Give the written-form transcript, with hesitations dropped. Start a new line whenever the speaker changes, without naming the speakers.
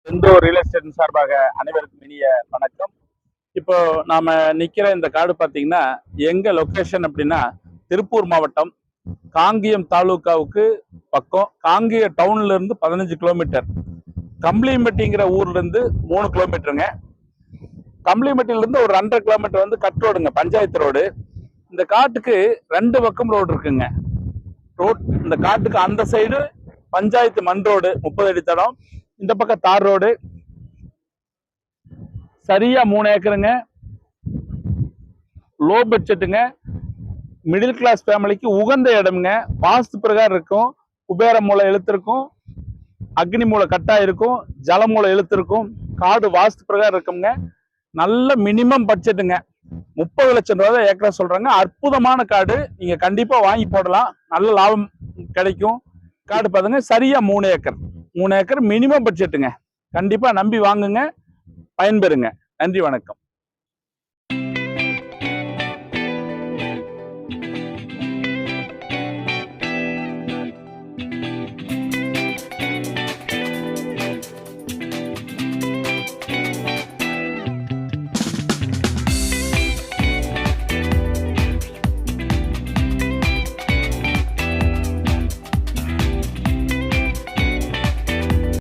Senthur real estate சார்பாக அனைவருக்கும் இனிய வணக்கம். இப்போ நாம நிக்கிற இந்த காடு பார்த்தீங்கன்னா எங்க லொக்கேஷன் அப்படின்னா திருப்பூர் மாவட்டம் காங்கேயம் தாலுகாவுக்கு பக்கம். காங்கேயம் டவுன்ல இருந்து 15 கிலோமீட்டர், கம்பளிம்பட்டிங்கிற ஊர்ல இருந்து 3 கிலோமீட்டருங்க. கம்பளிம்பட்டியில இருந்து ஒரு 2.5 கிலோமீட்டர் வந்து கட் ரோடுங்க, பஞ்சாயத்து ரோடு. இந்த காட்டுக்கு 2 பக்கம் ரோடு இருக்குங்க. இந்த காட்டுக்கு அந்த சைடு பஞ்சாயத்து மண் ரோடு 30 அடி தடம், இந்த பக்கம் தார் ரோடு. சரியா 3 ஏக்கருங்க. லோ பட்ஜெட்டுங்க, மிடில் கிளாஸ் ஃபேமிலிக்கு உகந்த இடம்ங்க. வாஸ்து பிரகாரம் இருக்கும், குபேர மூலை எழுத்திருக்கும், அக்னி மூலை கட்டா இருக்கும், ஜல மூலை எழுத்திருக்கும். காடு வாஸ்து பிரகாரம் இருக்குங்க. நல்ல மினிமம் பட்ஜெட்டுங்க. 30 லட்சம் ரூபாய் ஏக்கரா சொல்றாங்க. அற்புதமான காடு, நீங்க கண்டிப்பா வாங்கி போடலாம், நல்ல லாபம் கிடைக்கும். காடு பாருங்க, சரியா 3 ஏக்கர் மினிமம் பட்ஜெட்டுங்க. கண்டிப்பா நம்பி வாங்குங்க, பயன்பெறுங்க. நன்றி, வணக்கம்.